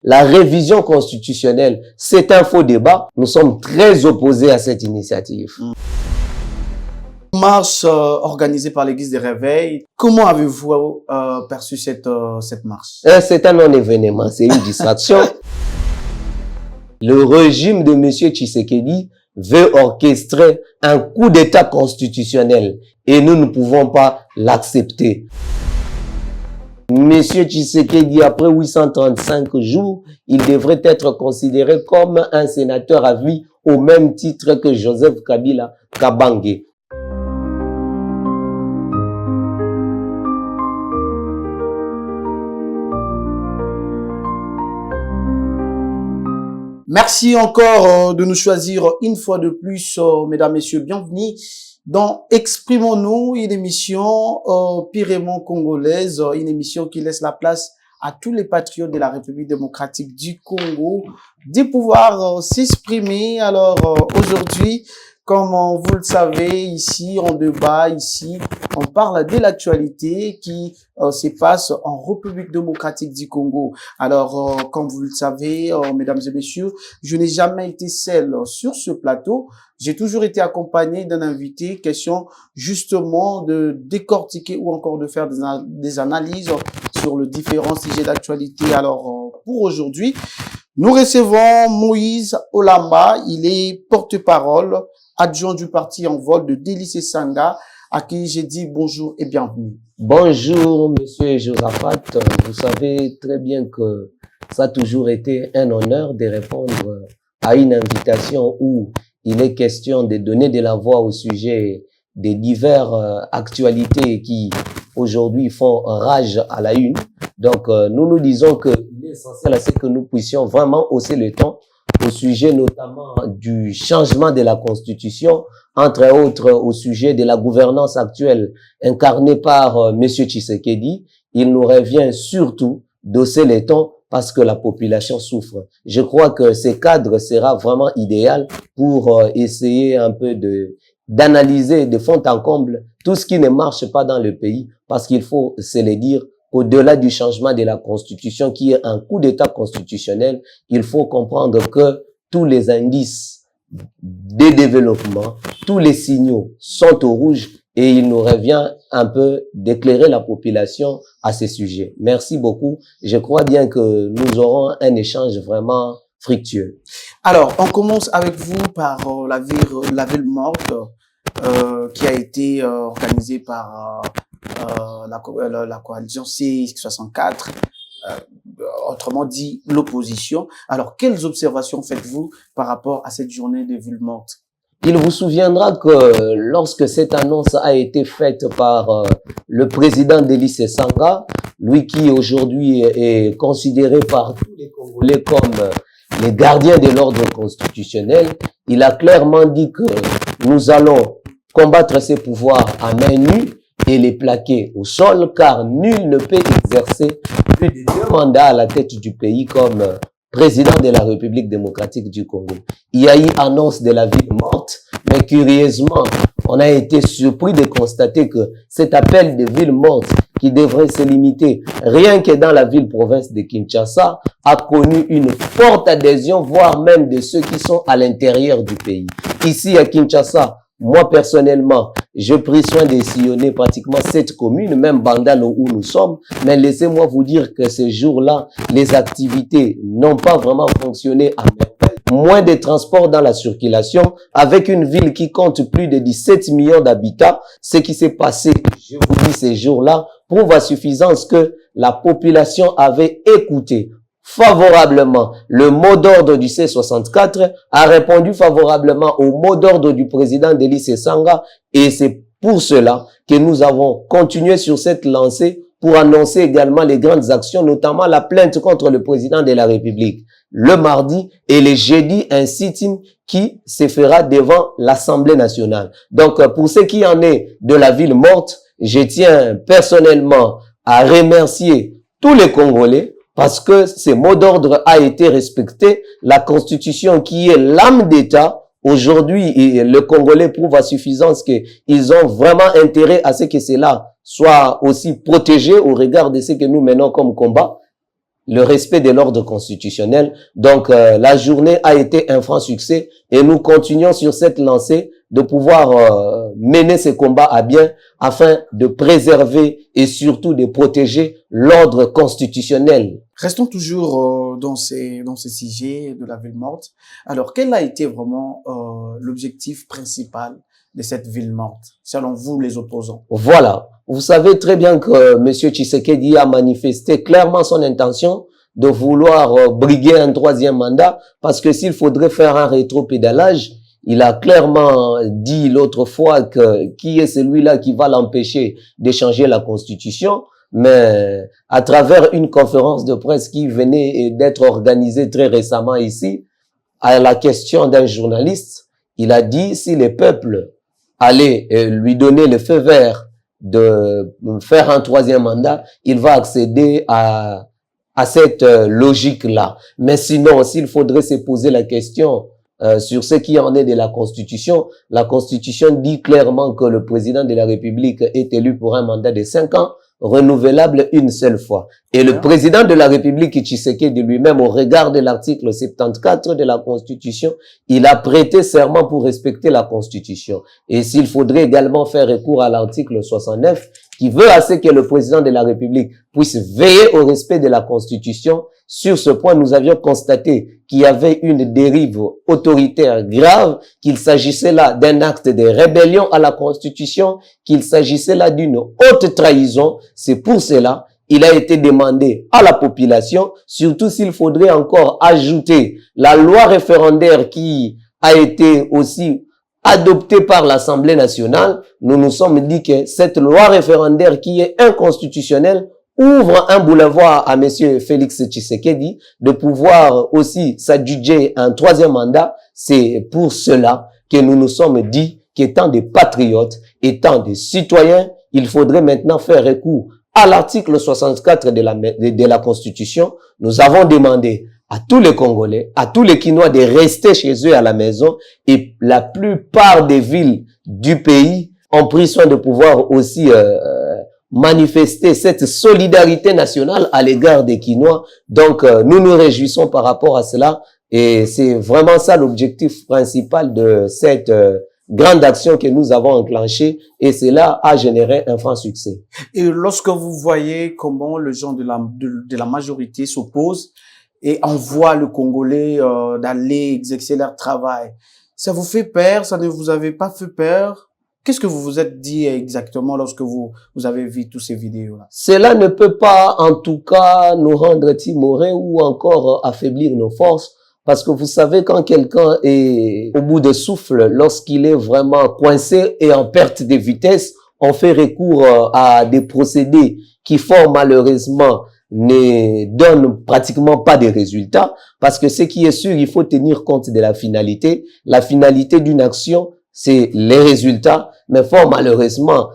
la révision constitutionnelle, c'est un faux débat. Nous sommes très opposés à cette initiative. Marche organisée par l'Église des Réveils. Comment avez-vous perçu cette marche? C'est un non-événement, c'est une distraction. Le régime de M. Tshisekedi veut orchestrer un coup d'État constitutionnel et nous ne pouvons pas l'accepter. Monsieur Tshisekedi, après 835 jours, il devrait être considéré comme un sénateur à vie au même titre que Joseph Kabila Kabange. Merci encore de nous choisir une fois de plus, mesdames, messieurs, bienvenue dans Exprimons-nous, une émission purement congolaise, une émission qui laisse la place à tous les patriotes de la République démocratique du Congo de pouvoir s'exprimer. Alors aujourd'hui, comme vous le savez, ici on débat, ici on parle de l'actualité qui se passe en République démocratique du Congo. Alors comme vous le savez, mesdames et messieurs, je n'ai jamais été seul sur ce plateau. J'ai toujours été accompagné d'un invité, question justement de décortiquer ou encore de faire des analyses sur les différents sujets d'actualité. Alors pour aujourd'hui, nous recevons Moïse Olamba, il est porte-parole adjoint du parti en vol de Délice Sanga, à qui j'ai dit bonjour et bienvenue. Bonjour, monsieur Josaphat. Vous savez très bien que ça a toujours été un honneur de répondre à une invitation où il est question de donner de la voix au sujet des diverses actualités qui aujourd'hui font rage à la une. Donc, nous nous disons que l'essentiel, c'est que nous puissions vraiment hausser le ton au sujet notamment du changement de la Constitution, entre autres au sujet de la gouvernance actuelle incarnée par Monsieur Tshisekedi. Il nous revient surtout d'hausser les tons parce que la population souffre. Je crois que ce cadre sera vraiment idéal pour essayer un peu d'analyser de fond en comble tout ce qui ne marche pas dans le pays, parce qu'il faut se le dire, au-delà du changement de la Constitution, qui est un coup d'État constitutionnel, il faut comprendre que tous les indices de développement, tous les signaux sont au rouge et il nous revient un peu d'éclairer la population à ces sujets. Merci beaucoup. Je crois bien que nous aurons un échange vraiment fructueux. Alors, on commence avec vous par la ville morte qui a été organisée par la coalition CX64, autrement dit l'opposition. Alors, quelles observations faites-vous par rapport à cette journée de ville morte? Il vous souviendra que lorsque cette annonce a été faite par le président Délice Sanga, lui qui aujourd'hui est considéré par tous les Congolais comme les gardiens de l'ordre constitutionnel, il a clairement dit que nous allons combattre ces pouvoirs à main nue et les plaquer au sol, car nul ne peut exercer plus de 2 mandats à la tête du pays comme président de la République démocratique du Congo. Il y a eu annonce de la ville morte, mais curieusement, on a été surpris de constater que cet appel de ville morte, qui devrait se limiter rien que dans la ville-province de Kinshasa, a connu une forte adhésion, voire même de ceux qui sont à l'intérieur du pays. Ici à Kinshasa, moi, personnellement, j'ai pris soin de sillonner pratiquement 7 communes, même Bandalo où nous sommes. Mais laissez-moi vous dire que ces jours-là, les activités n'ont pas vraiment fonctionné à merveille. Moins de transports dans la circulation, avec une ville qui compte plus de 17 millions d'habitants. Ce qui s'est passé, je vous dis, ces jours-là, prouve à suffisance que la population avait écouté favorablement le mot d'ordre du C64, a répondu favorablement au mot d'ordre du président Délice Sanga, et c'est pour cela que nous avons continué sur cette lancée pour annoncer également les grandes actions, notamment la plainte contre le président de la République le mardi et le jeudi, un sit-in qui se fera devant l'Assemblée nationale. Donc pour ce qui en est de la ville morte, je tiens personnellement à remercier tous les Congolais, parce que ce mot d'ordre a été respecté. La Constitution qui est l'âme d'État, aujourd'hui, le Congolais prouve à suffisance qu'ils ont vraiment intérêt à ce que cela soit aussi protégé au regard de ce que nous menons comme combat. le respect de l'ordre constitutionnel. Donc, la journée a été un franc succès et nous continuons sur cette lancée de pouvoir mener ces combats à bien afin de préserver et surtout de protéger l'ordre constitutionnel. Restons toujours dans ces sujets de la ville morte. Alors, quel a été vraiment l'objectif principal de cette ville morte, selon vous les opposants? Voilà. Vous savez très bien que M. Tshisekedi a manifesté clairement son intention de vouloir briguer un troisième mandat, parce que s'il faudrait faire un rétropédalage, il a clairement dit l'autre fois que qui est celui-là qui va l'empêcher de changer la Constitution. Mais à travers une conférence de presse qui venait d'être organisée très récemment ici, à la question d'un journaliste, il a dit si les peuples allaient lui donner le feu vert de faire un troisième mandat, il va accéder à cette logique-là. Mais sinon, s'il faudrait se poser la question sur ce qui en est de la Constitution dit clairement que le président de la République est élu pour un mandat de 5 ans, renouvelable une seule fois. Et le président de la République, Tshisekedi lui-même, au regard de l'article 74 de la Constitution, il a prêté serment pour respecter la Constitution. Et s'il faudrait également faire recours à l'article 69, qui veut à ce que le président de la République puisse veiller au respect de la Constitution, sur ce point, nous avions constaté qu'il y avait une dérive autoritaire grave, qu'il s'agissait là d'un acte de rébellion à la Constitution, qu'il s'agissait là d'une haute trahison. C'est pour cela il a été demandé à la population, surtout s'il faudrait encore ajouter la loi référendaire qui a été aussi adoptée par l'Assemblée nationale. Nous nous sommes dit que cette loi référendaire qui est inconstitutionnelle ouvre un boulevard à monsieur Félix Tshisekedi de pouvoir aussi s'adjuger un troisième mandat. C'est pour cela que nous nous sommes dit qu'étant des patriotes, étant des citoyens, il faudrait maintenant faire recours à l'article 64 de la Constitution. Nous avons demandé à tous les Congolais, à tous les Kinois de rester chez eux à la maison, et la plupart des villes du pays ont pris soin de pouvoir aussi manifester cette solidarité nationale à l'égard des Kinois. Donc, nous nous réjouissons par rapport à cela, et c'est vraiment ça l'objectif principal de cette grande action que nous avons enclenchée, et cela a généré un franc succès. Et lorsque vous voyez comment les gens de la majorité s'opposent et envoient le Congolais d'aller exercer leur travail, ça vous fait peur? Ça ne vous avait pas fait peur? Qu'est-ce que vous vous êtes dit exactement lorsque vous avez vu tous ces vidéos-là? Cela ne peut pas, en tout cas, nous rendre timorés ou encore affaiblir nos forces. Parce que vous savez, quand quelqu'un est au bout de souffle, lorsqu'il est vraiment coincé et en perte de vitesse, on fait recours à des procédés qui fort malheureusement ne donnent pratiquement pas de résultats. Parce que ce qui est sûr, il faut tenir compte de la finalité. La finalité d'une action, c'est les résultats. Mais fort malheureusement,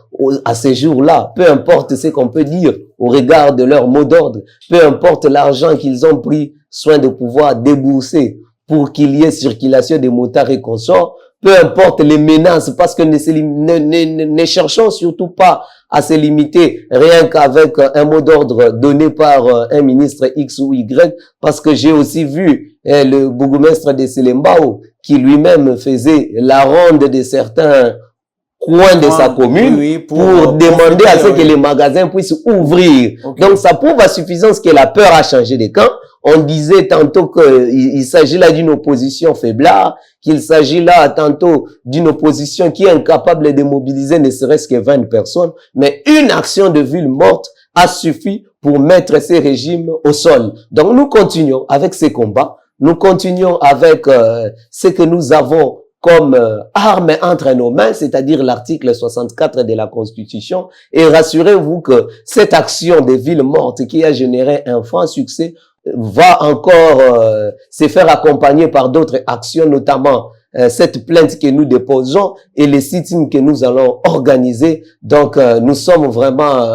à ces jours-là, peu importe ce qu'on peut dire au regard de leur mot d'ordre, peu importe l'argent qu'ils ont pris soin de pouvoir débourser pour qu'il y ait circulation des motards et consorts, peu importe les menaces, parce que ne cherchons surtout pas à se limiter rien qu'avec un mot d'ordre donné par un ministre X ou Y, parce que j'ai aussi vu le bourgmestre de Selembao qui lui-même faisait la ronde de certains coins de sa commune pour demander à ce que les magasins puissent ouvrir. Okay. Donc ça prouve à suffisance que la peur a changé de camp. On disait tantôt qu'il s'agit là d'une opposition faiblard, qu'il s'agit là tantôt d'une opposition qui est incapable de mobiliser ne serait-ce que 20 personnes. Mais une action de ville morte a suffi pour mettre ces régimes au sol. Donc nous continuons avec ces combats. Nous continuons avec ce que nous avons comme arme entre nos mains, c'est-à-dire l'article 64 de la Constitution. Et rassurez-vous que cette action des villes mortes qui a généré un franc succès va encore se faire accompagner par d'autres actions, notamment cette plainte que nous déposons et les sit-ins que nous allons organiser. Donc, nous sommes vraiment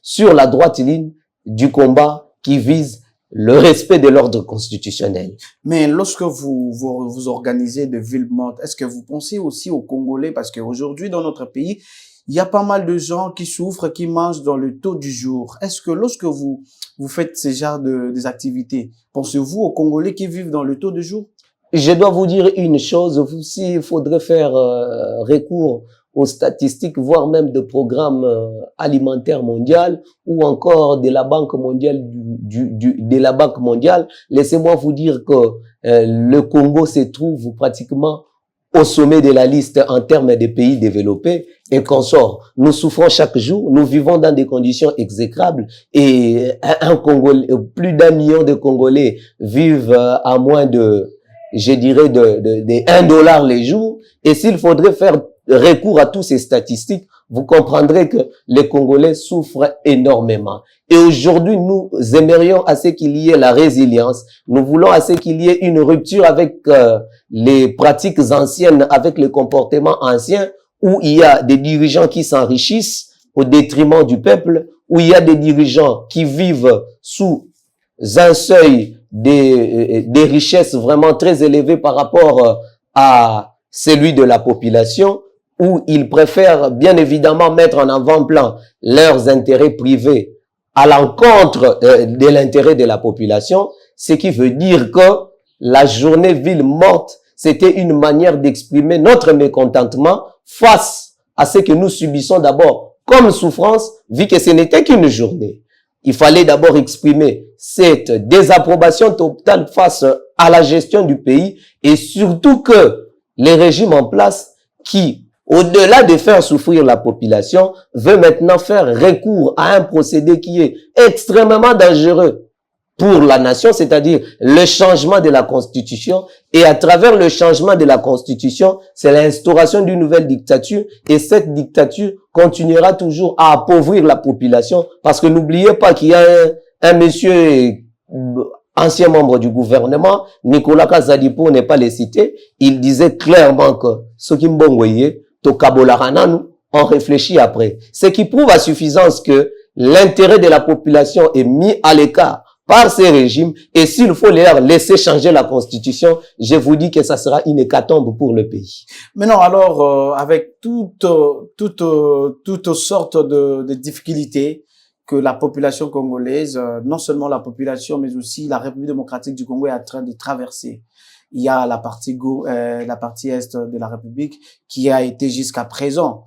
sur la droite ligne du combat qui vise le respect de l'ordre constitutionnel. Mais lorsque vous organisez des villes mortes, est-ce que vous pensez aussi aux Congolais? Parce qu'aujourd'hui, dans notre pays, il y a pas mal de gens qui souffrent, qui mangent dans le taux du jour. Est-ce que lorsque vous faites ces genres des activités, pensez-vous aux Congolais qui vivent dans le taux du jour? Je dois vous dire une chose, s'il faudrait faire recours aux statistiques, voire même de programmes alimentaires mondiaux ou encore de la Banque mondiale de la Banque mondiale, laissez-moi vous dire que le Congo se trouve pratiquement au sommet de la liste en termes de pays développés et qu'on sort. Nous souffrons chaque jour, nous vivons dans des conditions exécrables et plus d'1 million de Congolais vivent à moins de, je dirais, de $1 les jours. Et s'il faudrait faire recours à toutes ces statistiques, vous comprendrez que les Congolais souffrent énormément. Et aujourd'hui, nous aimerions à ce qu'il y ait la résilience. Nous voulons à ce qu'il y ait une rupture avec les pratiques anciennes, avec les comportements anciens, où il y a des dirigeants qui s'enrichissent au détriment du peuple, où il y a des dirigeants qui vivent sous un seuil des richesses vraiment très élevées par rapport à celui de la population, où ils préfèrent bien évidemment mettre en avant-plan leurs intérêts privés à l'encontre de l'intérêt de la population, ce qui veut dire que la journée ville morte, c'était une manière d'exprimer notre mécontentement face à ce que nous subissons d'abord comme souffrance, vu que ce n'était qu'une journée. Il fallait d'abord exprimer cette désapprobation totale face à la gestion du pays et surtout que les régimes en place qui, au-delà de faire souffrir la population, veut maintenant faire recours à un procédé qui est extrêmement dangereux pour la nation, c'est-à-dire le changement de la Constitution. Et à travers le changement de la Constitution, c'est l'instauration d'une nouvelle dictature. Et cette dictature continuera toujours à appauvrir la population. Parce que n'oubliez pas qu'il y a un monsieur ancien membre du gouvernement, Nicolas Kazadi, pour ne pas le citer, il disait clairement que ce qui m'bongoye, on réfléchit après. Ce qui prouve à suffisance que l'intérêt de la population est mis à l'écart par ces régimes et s'il faut leur laisser changer la constitution, je vous dis que ça sera une hécatombe pour le pays. Maintenant, alors, avec toutes sortes de difficultés que la population congolaise, non seulement la population, mais aussi la République démocratique du Congo est en train de traverser. Il y a la partie est de la République qui a été jusqu'à présent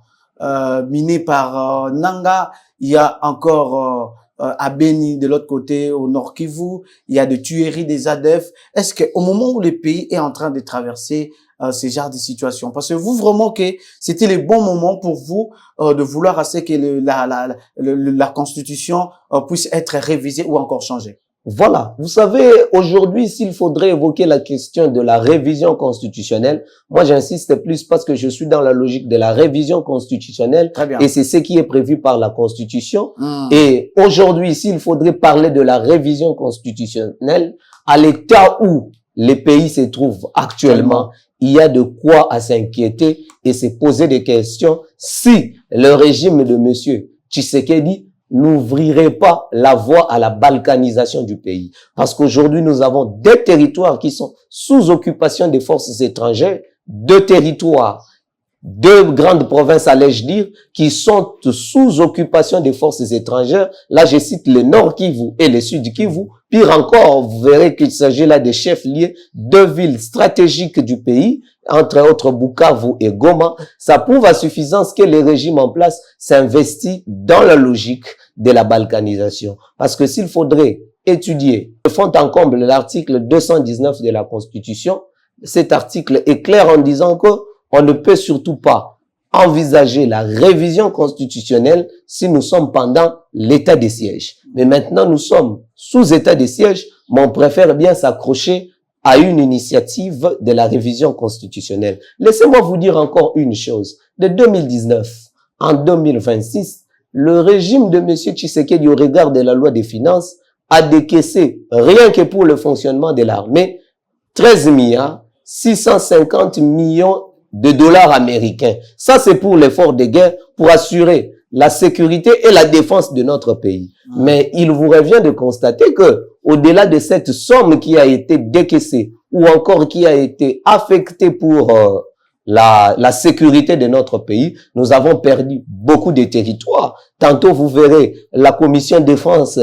minée par Nanga. Il y a encore à Beni de l'autre côté, au Nord Kivu. Il y a des tueries des ADF. Est-ce que au moment où le pays est en train de traverser ces genres de situations, parce que vous vraiment que c'était le bon moment pour vous de vouloir à ce que la Constitution puisse être révisée ou encore changée? Voilà. Vous savez, aujourd'hui, s'il faudrait évoquer la question de la révision constitutionnelle, moi, j'insiste plus parce que je suis dans la logique de la révision constitutionnelle. Très bien. Et c'est ce qui est prévu par la Constitution. Et aujourd'hui, s'il faudrait parler de la révision constitutionnelle, à l'état où les pays se trouvent actuellement, il y a de quoi à s'inquiéter et se poser des questions si le régime de monsieur Tshisekedi n'ouvrirait pas la voie à la balkanisation du pays. Parce qu'aujourd'hui, nous avons des territoires qui sont sous occupation des forces étrangères, deux grandes provinces, allais-je dire, qui sont sous occupation des forces étrangères. Là, je cite le Nord Kivu et le Sud Kivu. Pire encore, vous verrez qu'il s'agit là des chefs-lieux, deux villes stratégiques du pays, entre autres Bukavu et Goma. Ça prouve à suffisance que les régimes en place s'investissent dans la logique de la balkanisation. Parce que s'il faudrait étudier de fond en comble l'article 219 de la Constitution, cet article est clair en disant que on ne peut surtout pas envisager la révision constitutionnelle si nous sommes pendant l'état de siège. Mais maintenant, nous sommes sous état de siège, mais on préfère bien s'accrocher à une initiative de la révision constitutionnelle. Laissez-moi vous dire encore une chose. De 2019 en 2026, le régime de M. Tshisekedi, au regard de la loi des finances, a décaissé, rien que pour le fonctionnement de l'armée, 13 milliards 650 millions de dollars américains. Ça, c'est pour l'effort de guerre, pour assurer la sécurité et la défense de notre pays. Mais il vous revient de constater que, au-delà de cette somme qui a été décaissée, ou encore qui a été affectée pour la sécurité de notre pays. Nous avons perdu beaucoup de territoires. Tantôt, vous verrez la Commission défense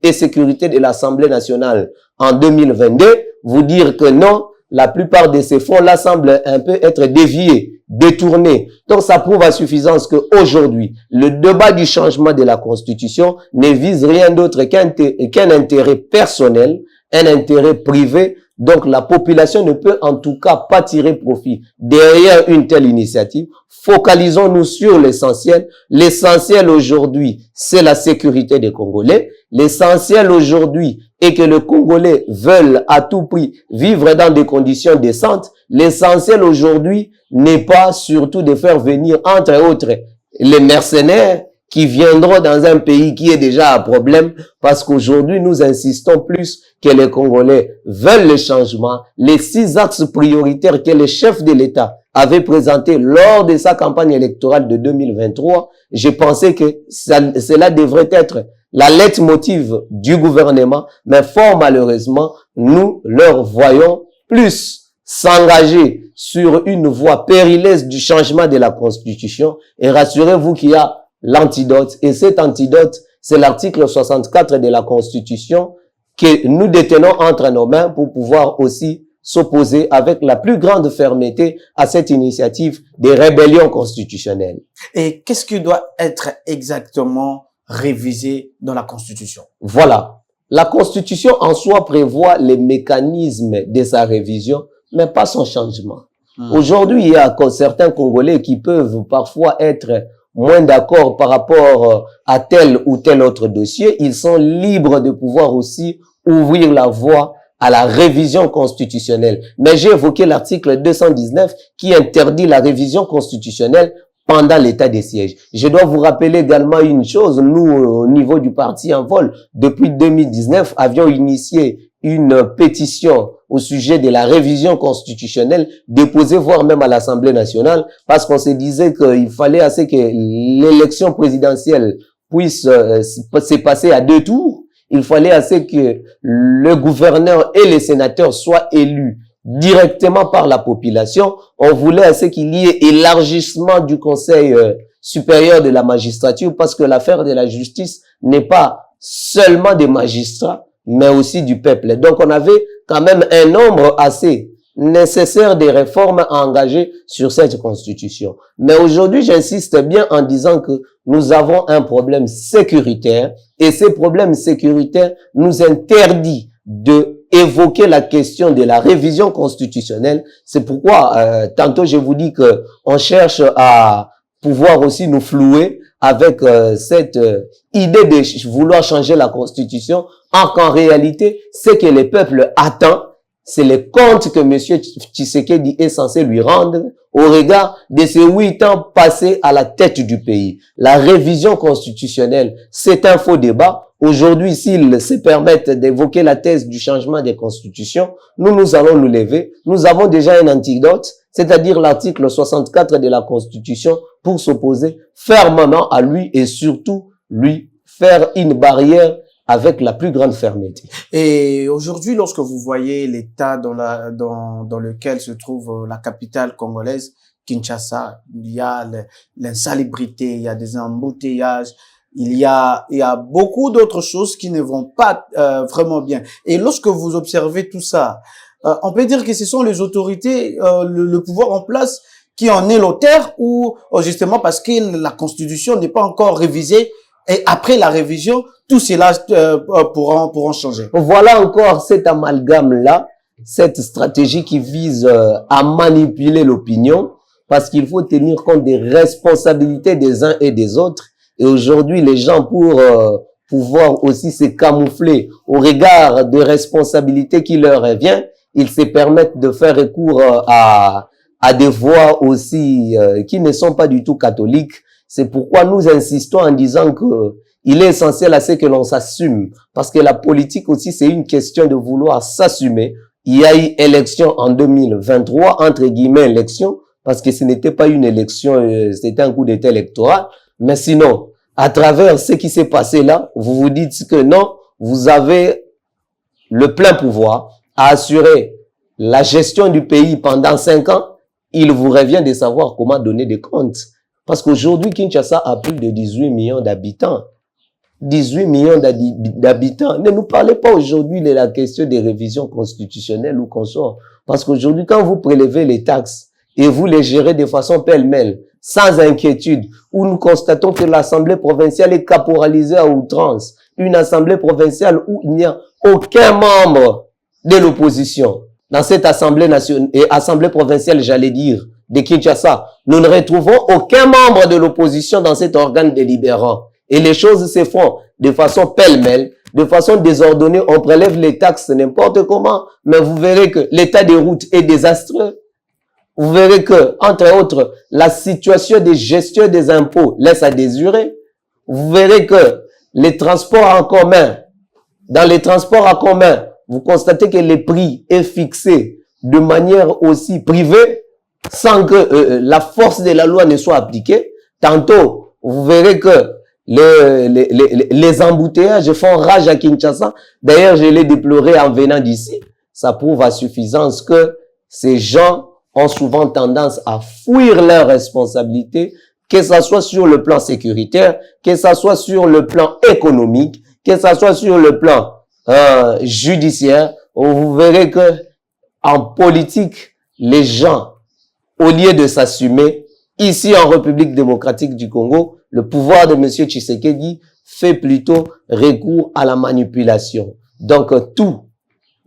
et sécurité de l'Assemblée nationale en 2022 vous dire que non, la plupart de ces fonds-là semblent un peu être déviés, détournés. Donc, ça prouve à suffisance qu'aujourd'hui, le débat du changement de la Constitution ne vise rien d'autre qu'un intérêt personnel, un intérêt privé. Donc, la population ne peut en tout cas pas tirer profit derrière une telle initiative. Focalisons-nous sur l'essentiel. L'essentiel aujourd'hui, c'est la sécurité des Congolais. L'essentiel aujourd'hui est que les Congolais veulent à tout prix vivre dans des conditions décentes. L'essentiel aujourd'hui n'est pas surtout de faire venir, entre autres, les mercenaires qui viendront dans un pays qui est déjà à problème, parce qu'aujourd'hui, nous insistons plus que les Congolais veulent le changement. Les 6 axes prioritaires que le chef de l'État avait présentés lors de sa campagne électorale de 2023, je pensais que cela devrait être la leitmotiv du gouvernement, mais fort malheureusement, nous leur voyons plus s'engager sur une voie périlleuse du changement de la Constitution. Et rassurez-vous qu'il y a l'antidote. Et cet antidote, c'est l'article 64 de la Constitution que nous détenons entre nos mains pour pouvoir aussi s'opposer avec la plus grande fermeté à cette initiative de rébellion constitutionnelle. Et qu'est-ce qui doit être exactement révisé dans la Constitution? Voilà. La Constitution en soi prévoit les mécanismes de sa révision, mais pas son changement. Aujourd'hui, il y a certains Congolais qui peuvent parfois être moins d'accord par rapport à tel ou tel autre dossier. Ils sont libres de pouvoir aussi ouvrir la voie à la révision constitutionnelle. Mais j'ai évoqué l'article 219 qui interdit la révision constitutionnelle pendant l'état de siège. Je dois vous rappeler également une chose. Nous, au niveau du parti En Vol, depuis 2019, avions initié une pétition au sujet de la révision constitutionnelle déposée voire même à l'Assemblée nationale, parce qu'on se disait qu'il fallait assez que l'élection présidentielle puisse se passer à 2 tours. Il fallait assez que le gouverneur et les sénateurs soient élus directement par la population. On voulait assez qu'il y ait élargissement du Conseil supérieur de la magistrature, parce que l'affaire de la justice n'est pas seulement des magistrats, mais aussi du peuple. Donc, on avait quand même un nombre assez nécessaire de réformes à engager sur cette constitution. Mais aujourd'hui, j'insiste bien en disant que nous avons un problème sécuritaire, et ces problèmes sécuritaires nous interdisent de évoquer la question de la révision constitutionnelle. C'est pourquoi, tantôt je vous dis que on cherche à pouvoir aussi nous flouer avec cette idée de vouloir changer la Constitution, alors qu'en réalité, ce que le peuple attend, c'est le compte que M. Tshisekedi est censé lui rendre au regard de ces 8 ans passés à la tête du pays. La révision constitutionnelle, c'est un faux débat. Aujourd'hui, s'ils se permettent d'évoquer la thèse du changement des constitutions, nous allons nous lever. Nous avons déjà un antidote, c'est-à-dire l'article 64 de la Constitution, pour s'opposer fermement à lui et surtout lui faire une barrière avec la plus grande fermeté. Et aujourd'hui, lorsque vous voyez l'état dans lequel se trouve la capitale congolaise, Kinshasa, il y a l'insalubrité, il y a des embouteillages, il y a beaucoup d'autres choses qui ne vont pas vraiment bien. Et lorsque vous observez tout ça, on peut dire que ce sont les autorités, le pouvoir en place qui en est l'auteur, ou justement parce que la Constitution n'est pas encore révisée, et après la révision, tout cela pourront changer. Voilà encore cet amalgame-là, cette stratégie qui vise à manipuler l'opinion, parce qu'il faut tenir compte des responsabilités des uns et des autres. Et aujourd'hui, les gens, pour pouvoir aussi se camoufler au regard de responsabilités qui leur revient, ils se permettent de faire recours à des voix aussi qui ne sont pas du tout catholiques. C'est pourquoi nous insistons en disant que il est essentiel à ce que l'on s'assume, parce que la politique aussi, c'est une question de vouloir s'assumer. Il y a eu élection en 2023, entre guillemets élection, parce que ce n'était pas une élection, c'était un coup d'état électoral. Mais sinon, à travers ce qui s'est passé là, vous vous dites que non, vous avez le plein pouvoir à assurer la gestion du pays pendant 5 ans. il vous revient de savoir comment donner des comptes. Parce qu'aujourd'hui, Kinshasa a plus de 18 millions d'habitants. 18 millions d'habitants. Ne nous parlez pas aujourd'hui de la question des révisions constitutionnelles ou consorts. Parce qu'aujourd'hui, quand vous prélevez les taxes et vous les gérez de façon pêle-mêle, sans inquiétude, où nous constatons que l'Assemblée provinciale est caporalisée à outrance, une Assemblée provinciale où il n'y a aucun membre de l'opposition. Dans cette Assemblée nationale et Assemblée provinciale, j'allais dire, de Kinshasa, nous ne retrouvons aucun membre de l'opposition dans cet organe délibérant. Et les choses se font de façon pêle-mêle, de façon désordonnée. On prélève les taxes n'importe comment, mais vous verrez que l'état des routes est désastreux. Vous verrez que, entre autres, la situation de gestion des impôts laisse à désirer. Vous verrez que les transports en commun, dans les transports en commun, vous constatez que les prix est fixé de manière aussi privée, sans que la force de la loi ne soit appliquée. Tantôt, vous verrez que les embouteillages font rage à Kinshasa. D'ailleurs, je l'ai déploré en venant d'ici. Ça prouve à suffisance que ces gens ont souvent tendance à fuir leurs responsabilités, que ça soit sur le plan sécuritaire, que ça soit sur le plan économique, que ça soit sur le plan judiciaire. Vous verrez que en politique, les gens, au lieu de s'assumer, ici en République démocratique du Congo, le pouvoir de M. Tshisekedi fait plutôt recours à la manipulation. Donc tout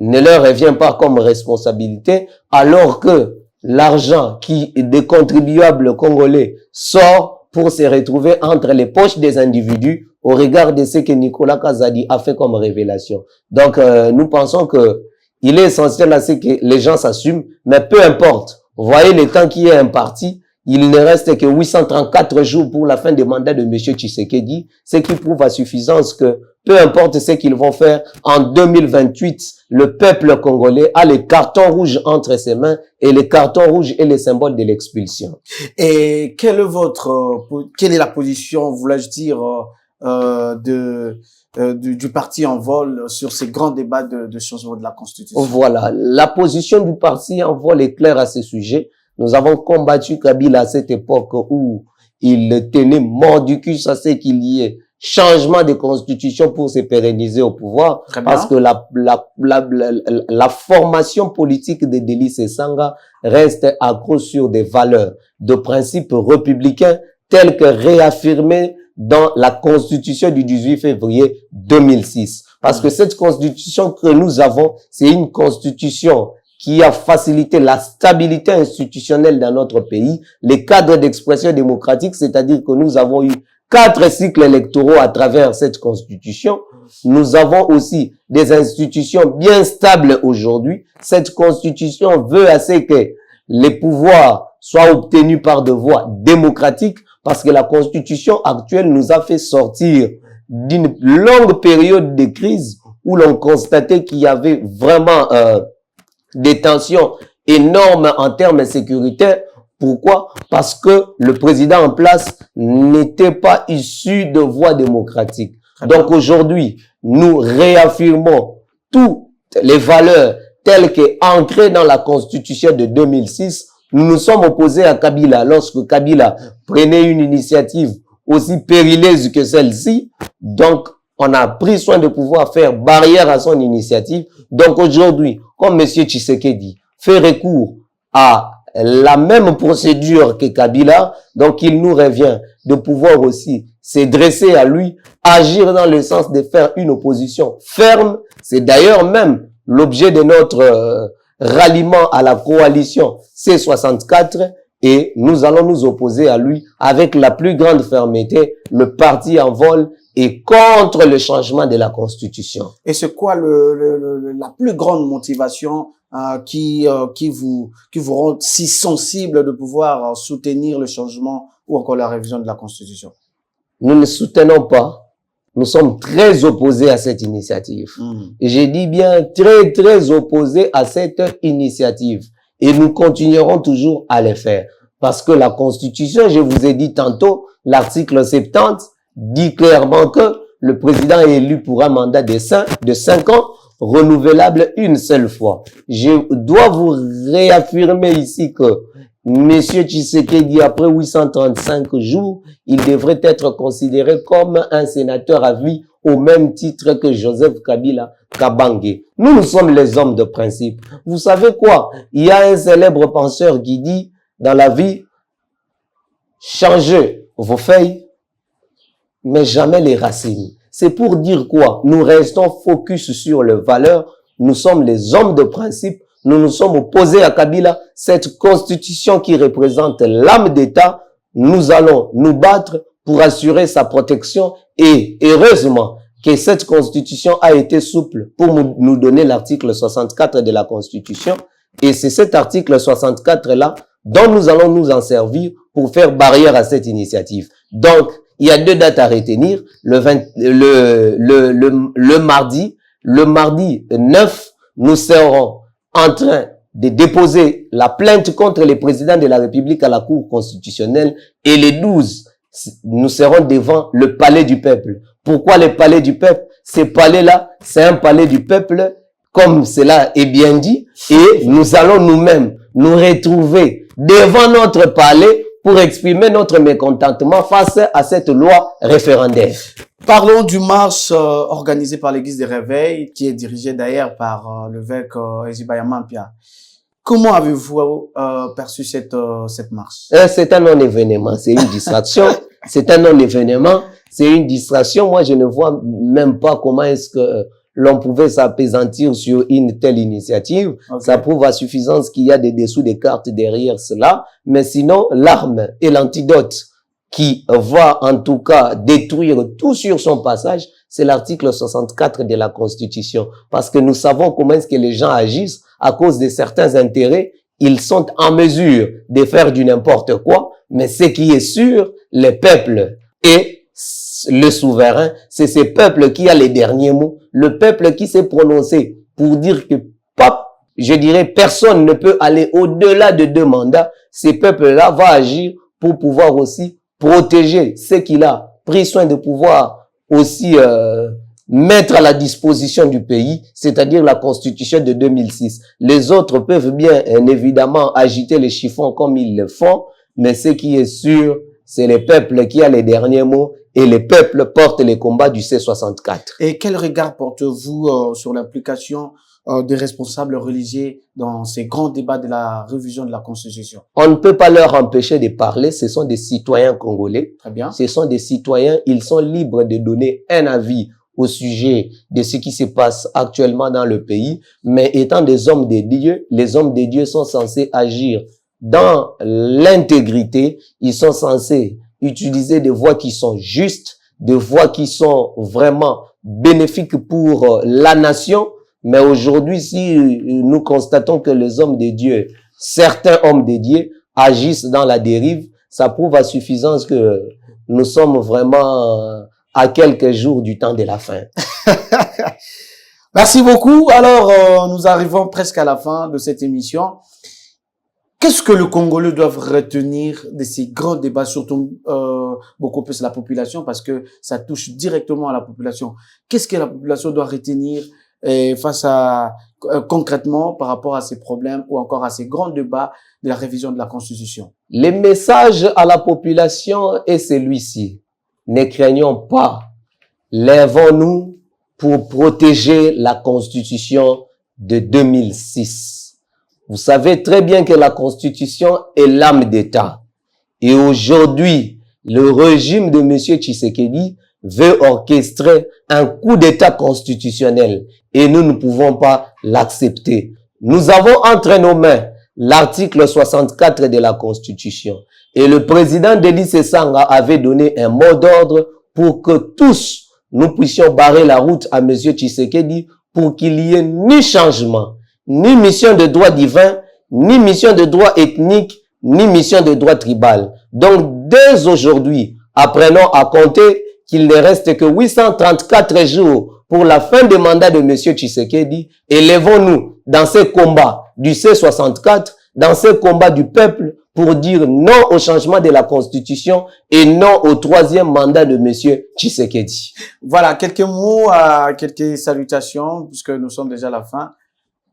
ne leur revient pas comme responsabilité, alors que l'argent qui des contribuables congolais sort pour se retrouver entre les poches des individus au regard de ce que Nicolas Kazadi a fait comme révélation. Donc nous pensons que il est essentiel à ce que les gens s'assument, mais peu importe. Vous voyez le temps qui est imparti, il ne reste que 834 jours pour la fin du mandat de M. Tshisekedi, ce qui prouve à suffisance que peu importe ce qu'ils vont faire, en 2028, le peuple congolais a les cartons rouges entre ses mains et les cartons rouges est le symbole de l'expulsion. Et quelle est la position, voulais-je dire, du parti en vol sur ces grands débats de changement de la Constitution? Voilà. La position du parti en vol est claire à ce sujet. Nous avons combattu Kabila à cette époque où il tenait mort du cul à ce qu'il y ait changement de constitution pour se pérenniser au pouvoir. Parce que la formation politique de Delis Esanga reste accro sur des valeurs, de principes républicains tels que réaffirmés dans la constitution du 18 février 2006. Parce que cette constitution que nous avons, c'est une constitution qui a facilité la stabilité institutionnelle dans notre pays, les cadres d'expression démocratique, c'est-à-dire que nous avons eu 4 cycles électoraux à travers cette constitution. Nous avons aussi des institutions bien stables aujourd'hui. Cette constitution veut assez que les pouvoirs soient obtenus par des voies démocratiques, parce que la constitution actuelle nous a fait sortir d'une longue période de crise où l'on constatait qu'il y avait vraiment des tensions énormes en termes sécuritaires. Pourquoi? Parce que le président en place n'était pas issu de voies démocratiques. Donc aujourd'hui, nous réaffirmons toutes les valeurs telles qu'ancrées dans la constitution de 2006. Nous nous sommes opposés à Kabila lorsque Kabila prenait une initiative aussi périlleuse que celle-ci. Donc, on a pris soin de pouvoir faire barrière à son initiative. Donc aujourd'hui, comme M. Tshisekedi fait recours à la même procédure que Kabila, donc il nous revient de pouvoir aussi se dresser à lui, agir dans le sens de faire une opposition ferme. C'est d'ailleurs même l'objet de notre ralliement à la coalition C64 et nous allons nous opposer à lui avec la plus grande fermeté. Le parti en vol est contre le changement de la Constitution. Et c'est quoi la plus grande motivation qui vous rend si sensible de pouvoir soutenir le changement ou encore la révision de la Constitution? Nous ne soutenons pas. Nous sommes très opposés à cette initiative. Et j'ai dit bien très, très opposés à cette initiative. Et nous continuerons toujours à le faire. Parce que la Constitution, je vous ai dit tantôt, l'article 70 dit clairement que le président est élu pour un mandat de 5 ans, renouvelable une seule fois. Je dois vous réaffirmer ici que Monsieur Tshisekedi, après 835 jours, il devrait être considéré comme un sénateur à vie au même titre que Joseph Kabila Kabange. Nous sommes les hommes de principe. Vous savez quoi? Il y a un célèbre penseur qui dit, dans la vie, changez vos feuilles, mais jamais les racines. C'est pour dire quoi? Nous restons focus sur les valeurs. Nous sommes les hommes de principe. Nous nous sommes opposés à Kabila. Cette constitution qui représente l'âme d'État, nous allons nous battre pour assurer sa protection. Et heureusement que cette constitution a été souple pour nous donner l'article 64 de la constitution. Et c'est cet article 64-là dont nous allons nous en servir pour faire barrière à cette initiative. Donc, il y a 2 dates à retenir. Le mardi 9, nous serons en train de déposer la plainte contre le président de la République à la Cour constitutionnelle. Et le 12, nous serons devant le palais du peuple. Pourquoi le palais du peuple? Ce palais-là, c'est un palais du peuple, comme cela est bien dit. Et nous allons nous-mêmes nous retrouver devant notre palais pour exprimer notre mécontentement face à cette loi référendaire. Parlons du marche organisé par l'Église des Réveils, qui est dirigée d'ailleurs par l'évêque Ezibaya Mampia. Comment avez-vous perçu cette marche? C'est un non-événement, c'est une distraction. C'est un non-événement, c'est une distraction. Moi, je ne vois même pas comment est-ce que l'on pouvait s'apaisantir sur une telle initiative. Okay. Ça prouve à suffisance qu'il y a des dessous des cartes derrière cela. Mais sinon, l'arme et l'antidote qui va en tout cas détruire tout sur son passage, c'est l'article 64 de la Constitution. Parce que nous savons comment est-ce que les gens agissent à cause de certains intérêts. Ils sont en mesure de faire du n'importe quoi. Mais ce qui est sûr, les peuples et le souverain, c'est ce peuple qui a les derniers mots. Le peuple qui s'est prononcé pour dire que, je dirais, personne ne peut aller au-delà de 2 mandats. Ces peuples-là vont agir pour pouvoir aussi protéger ce qu'il a pris soin de pouvoir aussi mettre à la disposition du pays, c'est-à-dire la Constitution de 2006. Les autres peuvent bien, évidemment, agiter les chiffons comme ils le font, mais ce qui est sûr, c'est le peuple qui a les derniers mots et le peuple porte les combats du C64. Et quel regard portez-vous sur l'implication des responsables religieux dans ces grands débats de la révision de la Constitution? On ne peut pas leur empêcher de parler. Ce sont des citoyens congolais. Très bien. Ce sont des citoyens. Ils sont libres de donner un avis au sujet de ce qui se passe actuellement dans le pays. Mais étant des hommes de Dieu, les hommes de Dieu sont censés agir dans l'intégrité. Ils sont censés utiliser des voies qui sont justes, des voies qui sont vraiment bénéfiques pour la nation. Mais aujourd'hui, si nous constatons que les hommes de Dieu, certains hommes de Dieu, agissent dans la dérive, ça prouve à suffisance que nous sommes vraiment à quelques jours du temps de la fin. Merci beaucoup. Alors, nous arrivons presque à la fin de cette émission. Qu'est-ce que le Congolais doit retenir de ces grands débats, surtout beaucoup plus la population, parce que ça touche directement à la population. Qu'est-ce que la population doit retenir face à concrètement par rapport à ces problèmes ou encore à ces grands débats de la révision de la Constitution? Le message à la population est celui-ci. Ne craignons pas. Lèvons-nous pour protéger la Constitution de 2006. Vous savez très bien que la Constitution est l'âme d'État. Et aujourd'hui, le régime de M. Tshisekedi veut orchestrer un coup d'État constitutionnel. Et nous ne pouvons pas l'accepter. Nous avons entre nos mains l'article 64 de la Constitution. Et le président Denis Sesanga avait donné un mot d'ordre pour que tous nous puissions barrer la route à M. Tshisekedi pour qu'il y ait ni changement, ni mission de droit divin, ni mission de droit ethnique, ni mission de droit tribal. Donc, dès aujourd'hui, apprenons à compter qu'il ne reste que 834 jours pour la fin du mandat de M. Tshisekedi. Élevons-nous dans ce combat du C64, dans ce combat du peuple, pour dire non au changement de la Constitution et non au 3e mandat de M. Tshisekedi. Voilà, quelques mots, quelques salutations, puisque nous sommes déjà à la fin.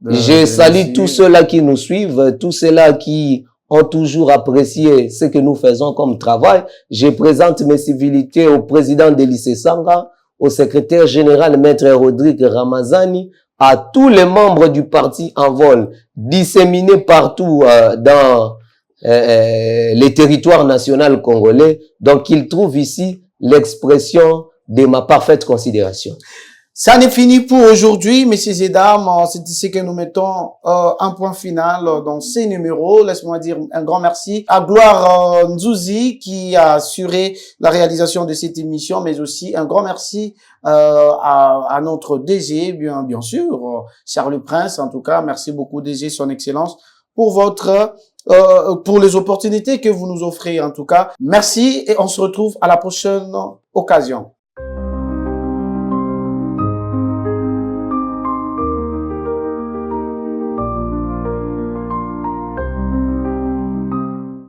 Je salue tous ceux-là qui nous suivent, tous ceux-là qui ont toujours apprécié ce que nous faisons comme travail. Je présente mes civilités au président de l'ICE Sanga, au secrétaire général Maître Rodrigue Ramazani, à tous les membres du parti en vol, disséminés partout dans les territoires nationaux congolais. Donc, ils trouvent ici l'expression de ma parfaite considération. Ça n'est fini pour aujourd'hui, messieurs et dames. C'est ici que nous mettons un point final dans ces numéros. Laisse-moi dire un grand merci à Gloire Nzouzi qui a assuré la réalisation de cette émission, mais aussi un grand merci à notre DG, bien sûr, Charles Prince. En tout cas, merci beaucoup DG, son excellence, pour pour les opportunités que vous nous offrez. En tout cas, merci et on se retrouve à la prochaine occasion.